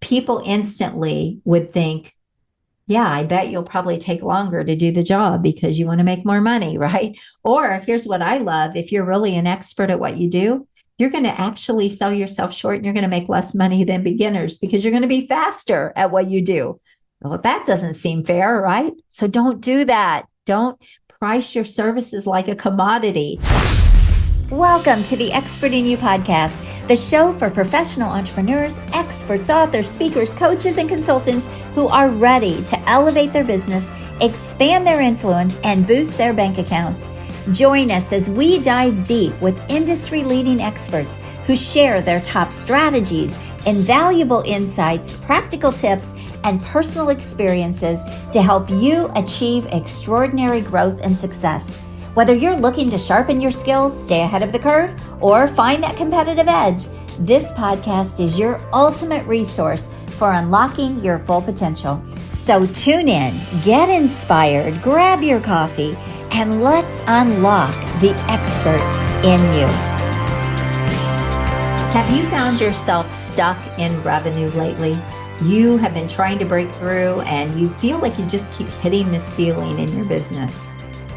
people instantly would think, yeah, I bet you'll probably take longer to do the job because you want to make more money, right? Or here's what I love. If you're really an expert at what you do, you're going to actually sell yourself short and you're going to make less money than beginners because you're going to be faster at what you do. Well, that doesn't seem fair, right? So don't do that. Don't price your services like a commodity. Welcome to the Expert in You podcast, the show for professional entrepreneurs, experts, authors, speakers, coaches, and consultants who are ready to elevate their business, expand their influence, and boost their bank accounts. Join us as we dive deep with industry-leading experts who share their top strategies, invaluable insights, practical tips, and personal experiences to help you achieve extraordinary growth and success. Whether you're looking to sharpen your skills, stay ahead of the curve, or find that competitive edge, this podcast is your ultimate resource for unlocking your full potential. So tune in, get inspired, grab your coffee, and let's unlock the expert in you. Have you found yourself stuck in revenue lately? You have been trying to break through and you feel like you just keep hitting the ceiling in your business.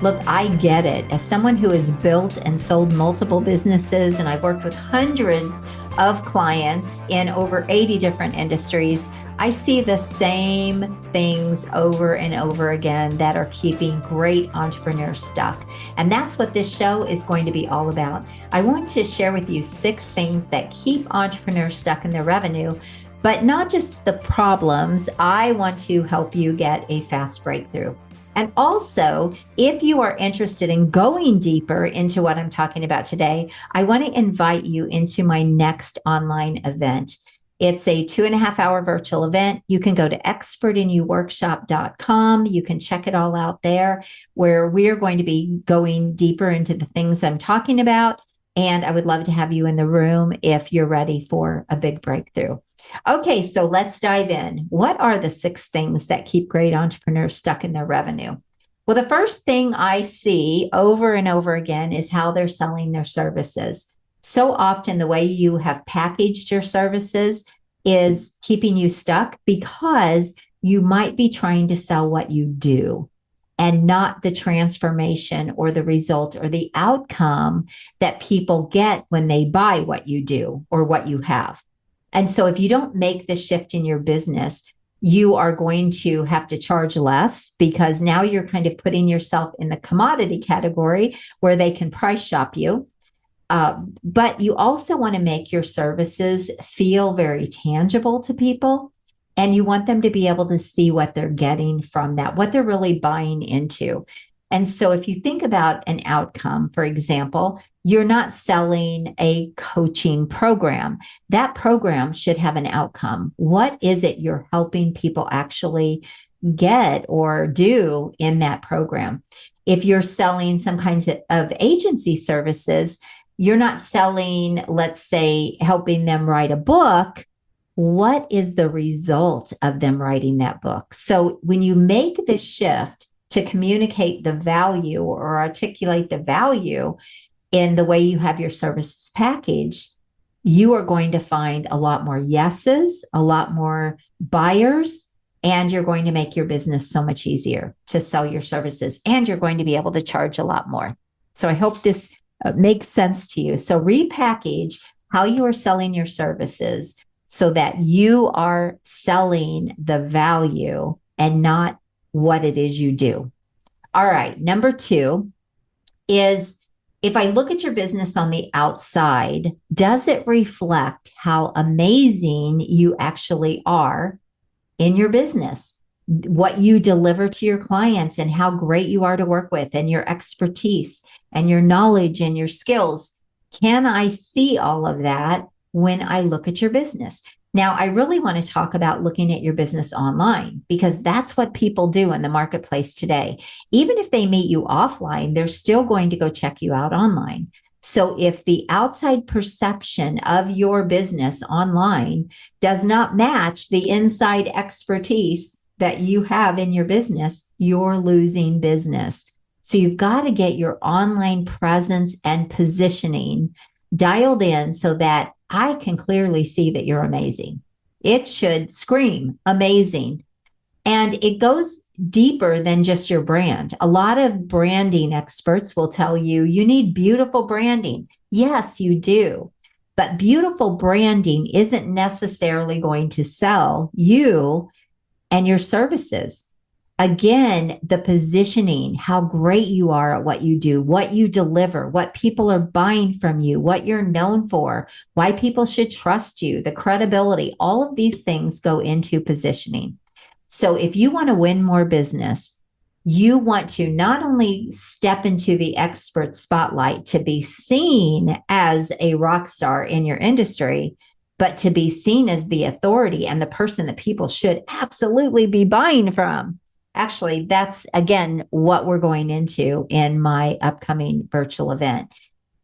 Look, I get it. As someone who has built and sold multiple businesses, and I've worked with hundreds of clients in over 80 different industries, I see the same things over and over again that are keeping great entrepreneurs stuck. And that's what this show is going to be all about. I want to share with you 6 things that keep entrepreneurs stuck in their revenue, but not just the problems. I want to help you get a fast breakthrough. And also, if you are interested in going deeper into what I'm talking about today, I want to invite you into my next online event. It's a 2.5-hour virtual event. You can go to expertinyouworkshop.com. You can check it all out there, where we're going to be going deeper into the things I'm talking about. And I would love to have you in the room if you're ready for a big breakthrough. Okay, so let's dive in. What are the 6 things that keep great entrepreneurs stuck in their revenue? Well, the first thing I see over and over again is how they're selling their services. So often the way you have packaged your services is keeping you stuck because you might be trying to sell what you do and not the transformation or the result or the outcome that people get when they buy what you do or what you have. And so if you don't make the shift in your business, you are going to have to charge less because now you're kind of putting yourself in the commodity category where they can price shop you. But you also want to make your services feel very tangible to people. And you want them to be able to see what they're getting from that, what they're really buying into. And so if you think about an outcome, for example, you're not selling a coaching program. That program should have an outcome. What is it you're helping people actually get or do in that program? If you're selling some kinds of agency services, you're not selling, let's say, helping them write a book. What is the result of them writing that book? So when you make the shift to communicate the value or articulate the value in the way you have your services packaged, you are going to find a lot more yeses, a lot more buyers, and you're going to make your business so much easier to sell your services, and you're going to be able to charge a lot more. So I hope this makes sense to you. So repackage how you are selling your services so that you are selling the value and not what it is you do. All right. Number 2 is, if I look at your business on the outside, does it reflect how amazing you actually are in your business? What you deliver to your clients and how great you are to work with, and your expertise and your knowledge and your skills. Can I see all of that when I look at your business? Now, I really want to talk about looking at your business online, because that's what people do in the marketplace today. Even if they meet you offline, they're still going to go check you out online. So if the outside perception of your business online does not match the inside expertise that you have in your business, you're losing business. So you've got to get your online presence and positioning dialed in so that I can clearly see that you're amazing. It should scream amazing. And it goes deeper than just your brand. A lot of branding experts will tell you you need beautiful branding. Yes, you do. But beautiful branding isn't necessarily going to sell you and your services. Again, the positioning, how great you are at what you do, what you deliver, what people are buying from you, what you're known for, why people should trust you, the credibility, all of these things go into positioning. So if you want to win more business, you want to not only step into the expert spotlight to be seen as a rock star in your industry, but to be seen as the authority and the person that people should absolutely be buying from. Actually, that's, again, what we're going into in my upcoming virtual event.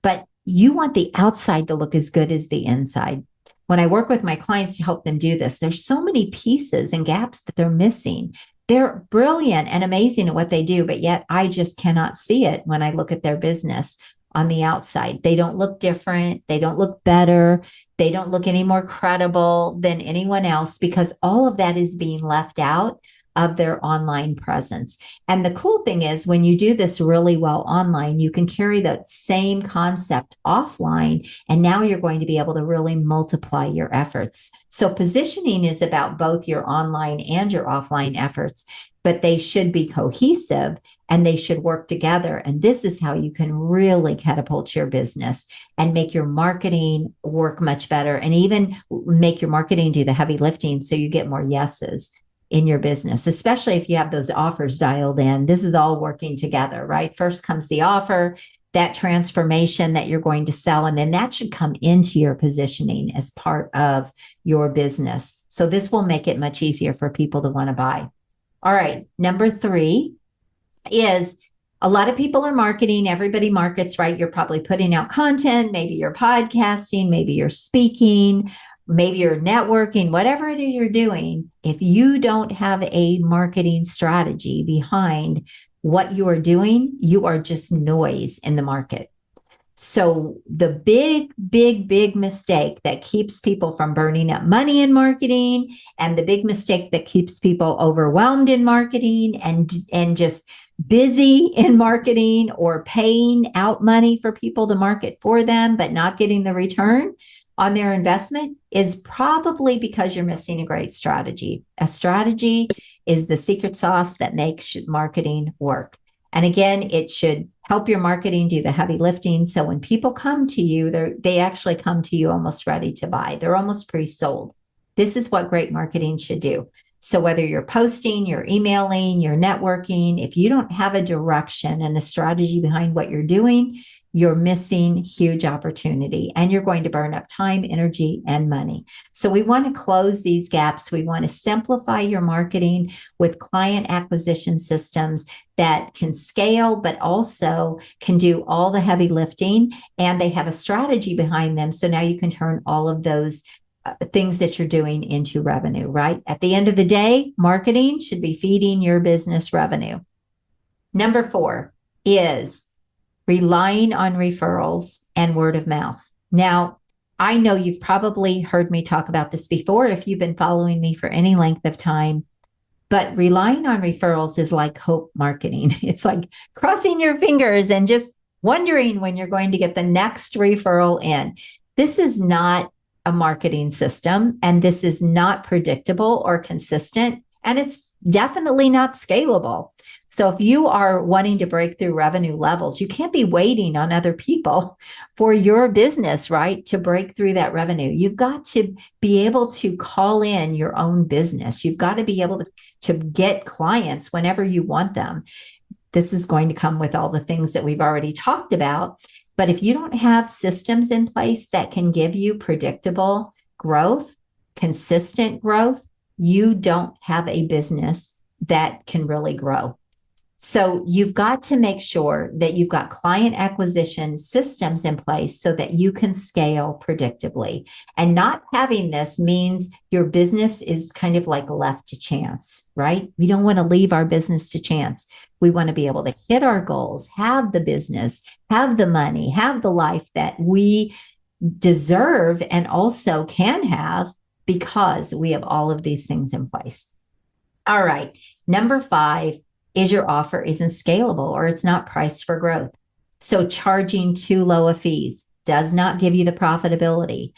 But you want the outside to look as good as the inside. When I work with my clients to help them do this, there's so many pieces and gaps that they're missing. They're brilliant and amazing at what they do, but yet I just cannot see it when I look at their business on the outside. They don't look different. They don't look better. They don't look any more credible than anyone else because all of that is being left out of their online presence. And the cool thing is when you do this really well online, you can carry that same concept offline. And now you're going to be able to really multiply your efforts. So positioning is about both your online and your offline efforts, but they should be cohesive and they should work together. And this is how you can really catapult your business and make your marketing work much better and even make your marketing do the heavy lifting so you get more yeses in your business, especially if you have those offers dialed in. This is all working together, right? First comes the offer, that transformation that you're going to sell, and then that should come into your positioning as part of your business. So this will make it much easier for people to want to buy. All right, number 3 is a lot of people are marketing. Everybody markets, right? You're probably putting out content. Maybe you're podcasting, maybe you're speaking, maybe you're networking, whatever it is you're doing. If you don't have a marketing strategy behind what you are doing, you are just noise in the market. So the big mistake that keeps people from burning up money in marketing, and the big mistake that keeps people overwhelmed in marketing and just busy in marketing or paying out money for people to market for them, but not getting the return on their investment is probably because you're missing a great strategy. A strategy is the secret sauce that makes marketing work. And again, it should help your marketing do the heavy lifting. So when people come to you, they actually come to you almost ready to buy. They're almost pre-sold. This is what great marketing should do. So whether you're posting, you're emailing, you're networking, if you don't have a direction and a strategy behind what you're doing, you're missing huge opportunity and you're going to burn up time, energy, and money. So we want to close these gaps. We want to simplify your marketing with client acquisition systems that can scale, but also can do all the heavy lifting, and they have a strategy behind them. So now you can turn all of those things that you're doing into revenue, right? At the end of the day, marketing should be feeding your business revenue. Number 4 is relying on referrals and word of mouth. Now, I know you've probably heard me talk about this before if you've been following me for any length of time, but relying on referrals is like hope marketing. It's like crossing your fingers and just wondering when you're going to get the next referral in. This is not a marketing system, and this is not predictable or consistent, and it's definitely not scalable. So if you are wanting to break through revenue levels, you can't be waiting on other people for your business, right, to break through that revenue. You've got to be able to call in your own business. You've got to be able to get clients whenever you want them. This is going to come with all the things that we've already talked about. But if you don't have systems in place that can give you predictable growth, consistent growth, you don't have a business that can really grow. So you've got to make sure that you've got client acquisition systems in place so that you can scale predictably. And not having this means your business is kind of like left to chance, right? We don't want to leave our business to chance. We want to be able to hit our goals, have the business, have the money, have the life that we deserve and also can have, because we have all of these things in place. All right. Number 5 is your offer isn't scalable or it's not priced for growth. So charging too low a fees does not give you the profitability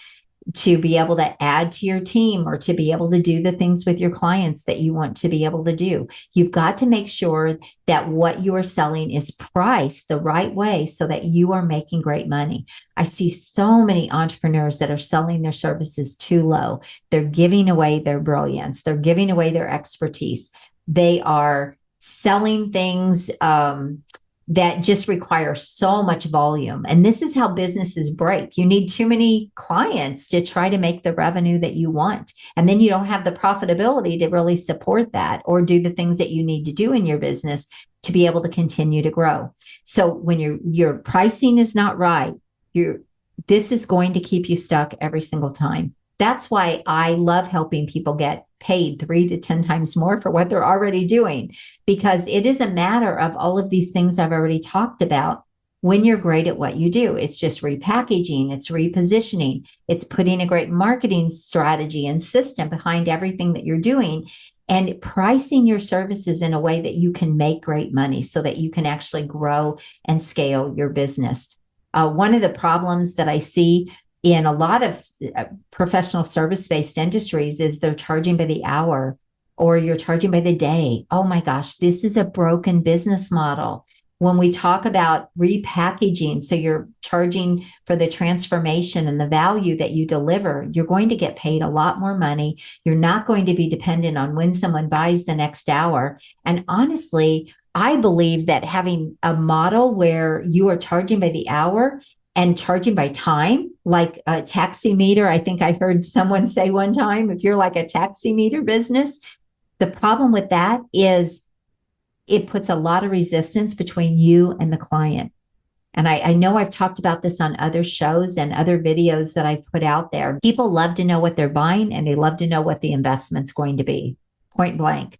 to be able to add to your team or to be able to do the things with your clients that you want to be able to do. You've got to make sure that what you are selling is priced the right way so that you are making great money. I see so many entrepreneurs that are selling their services too low. They're giving away their brilliance. They're giving away their expertise. They are selling things that just require so much volume. And this is how businesses break. You need too many clients to try to make the revenue that you want. And then you don't have the profitability to really support that or do the things that you need to do in your business to be able to continue to grow. So when your pricing is not right, this is going to keep you stuck every single time. That's why I love helping people get paid 3 to 10 times more for what they're already doing, because it is a matter of all of these things I've already talked about. When you're great at what you do, it's just repackaging, it's repositioning, it's putting a great marketing strategy and system behind everything that you're doing and pricing your services in a way that you can make great money so that you can actually grow and scale your business. One of the problems that I see in a lot of professional service-based industries is they're charging by the hour or you're charging by the day. Oh my gosh, this is a broken business model. When we talk about repackaging, so you're charging for the transformation and the value that you deliver, you're going to get paid a lot more money. You're not going to be dependent on when someone buys the next hour. And honestly, I believe that having a model where you are charging by the hour and charging by time, like a taxi meter. I think I heard someone say one time, if you're like a taxi meter business, the problem with that is it puts a lot of resistance between you and the client. And I know I've talked about this on other shows and other videos that I've put out there. People love to know what they're buying and they love to know what the investment's going to be, point blank.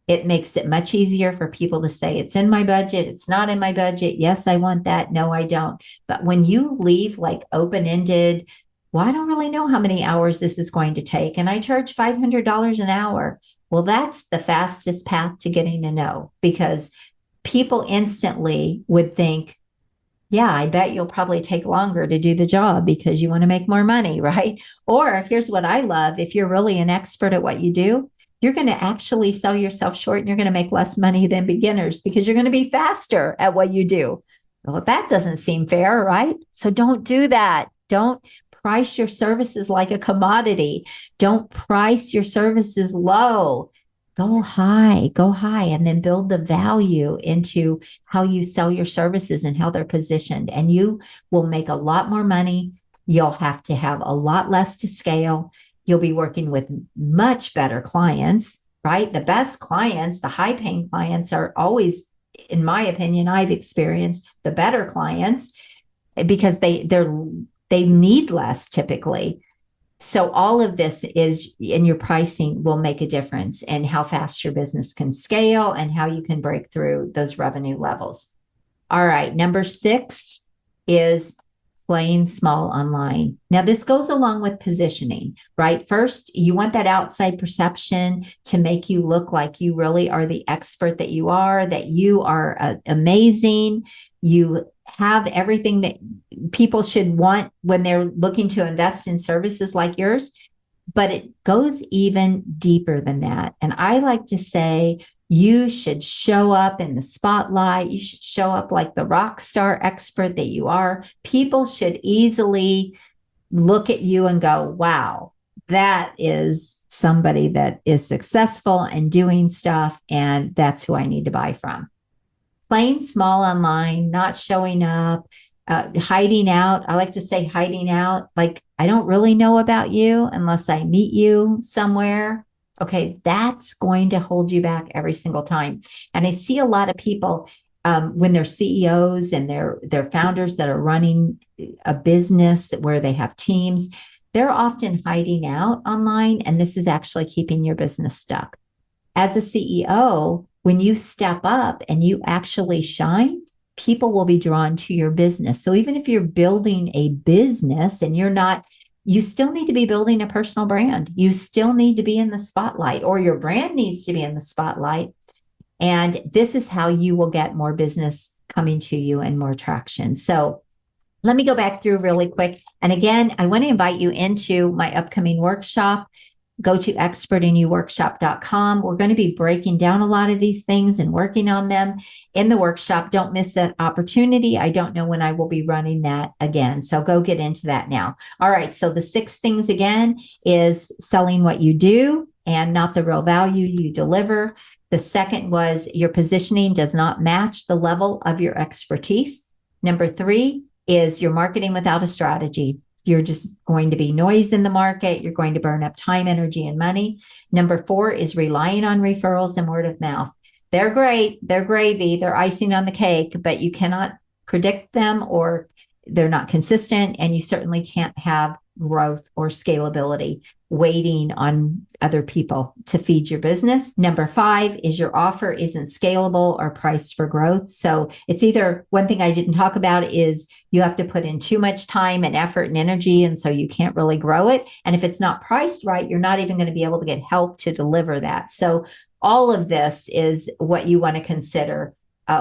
It makes it much easier for people to say, it's in my budget, it's not in my budget. Yes, I want that. No, I don't. But when you leave like open-ended, well, I don't really know how many hours this is going to take, and I charge $500 an hour. Well, that's the fastest path to getting a no, because people instantly would think, yeah, I bet you'll probably take longer to do the job because you want to make more money, right? Or here's what I love. If you're really an expert at what you do, you're going to actually sell yourself short and you're going to make less money than beginners because you're going to be faster at what you do. Well, that doesn't seem fair, right? So don't do that. Don't price your services like a commodity. Don't price your services low. Go high, and then build the value into how you sell your services and how they're positioned. And you will make a lot more money. You'll have to have a lot less to scale. You'll be working with much better clients, right? The best clients, the high paying clients are always, in my opinion, I've experienced the better clients because they need less typically. So all of this is in your pricing will make a difference in how fast your business can scale and how you can break through those revenue levels. All right. Number 6 is playing small online. Now, this goes along with positioning, right? First, you want that outside perception to make you look like you really are the expert that you are amazing. You have everything that people should want when they're looking to invest in services like yours. But it goes even deeper than that. And I like to say, you should show up in the spotlight. You should show up like the rock star expert that you are. People should easily look at you and go, wow, that is somebody that is successful and doing stuff. And that's who I need to buy from. Playing small online, not showing up, hiding out. I like to say hiding out. Like, I don't really know about you unless I meet you somewhere. Okay, that's going to hold you back every single time. And I see a lot of people when they're CEOs and they're founders that are running a business where they have teams, they're often hiding out online. And this is actually keeping your business stuck. As a CEO, when you step up and you actually shine, people will be drawn to your business. So even if you're building a business and you're not you still need to be building a personal brand. You still need to be in the spotlight, or your brand needs to be in the spotlight. And this is how you will get more business coming to you and more traction. So let me go back through really quick. And again, I want to invite you into my upcoming workshop. Go to expertinyouworkshop.com. We're going to be breaking down a lot of these things and working on them in the workshop. Don't miss that opportunity. I don't know when I will be running that again. So go get into that now. All right. So the 6 things again is selling what you do and not the real value you deliver. The second was your positioning does not match the level of your expertise. Number 3 is your marketing without a strategy. You're just going to be noise in the market. You're going to burn up time, energy, and money. Number 4 is relying on referrals and word of mouth. They're great. They're gravy. They're icing on the cake, but you cannot predict them, or they're not consistent. And you certainly can't have growth or scalability waiting on other people to feed your business. Number 5 is your offer isn't scalable or priced for growth. So it's either, one thing I didn't talk about is you have to put in too much time and effort and energy, and so you can't really grow it. And if it's not priced right, you're not even going to be able to get help to deliver that. So all of this is what you want to consider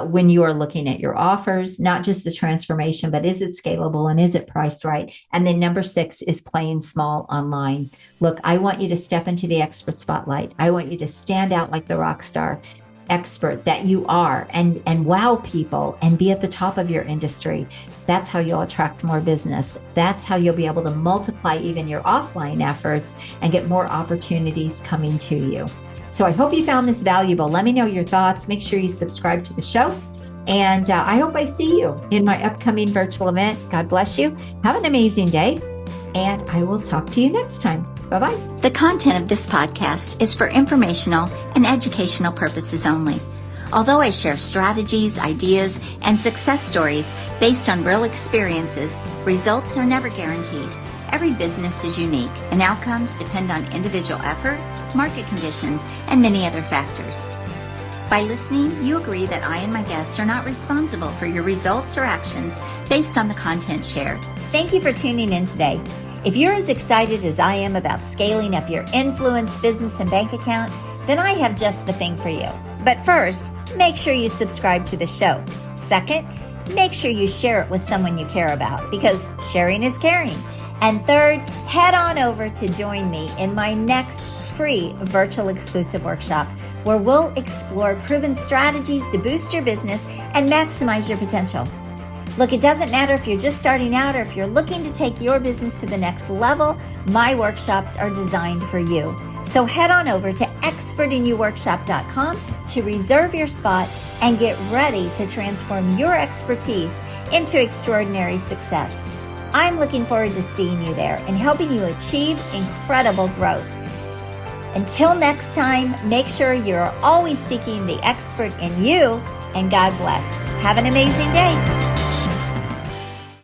when you are looking at your offers, not just the transformation, but is it scalable and is it priced right? And then number 6 is playing small online. Look, I want you to step into the expert spotlight. I want you to stand out like the rock star expert that you are, and wow people and be at the top of your industry. That's how you'll attract more business. That's how you'll be able to multiply even your offline efforts and get more opportunities coming to you. So I hope you found this valuable. Let me know your thoughts. Make sure you subscribe to the show. And I hope I see you in my upcoming virtual event. God bless you. Have an amazing day. And I will talk to you next time. Bye-bye. The content of this podcast is for informational and educational purposes only. Although I share strategies, ideas, and success stories based on real experiences, results are never guaranteed. Every business is unique, and outcomes depend on individual effort, market conditions, and many other factors. By listening, you agree that I and my guests are not responsible for your results or actions based on the content shared. Thank you for tuning in today. If you're as excited as I am about scaling up your influence, business, and bank account, then I have just the thing for you. But first, make sure you subscribe to the show. Second, make sure you share it with someone you care about, because sharing is caring. And third, head on over to join me in my next free virtual exclusive workshop, where we'll explore proven strategies to boost your business and maximize your potential. Look, it doesn't matter if you're just starting out or if you're looking to take your business to the next level, my workshops are designed for you. So head on over to expertinyouworkshop.com to reserve your spot and get ready to transform your expertise into extraordinary success. I'm looking forward to seeing you there and helping you achieve incredible growth. Until next time, make sure you're always seeking the expert in you, and God bless. Have an amazing day.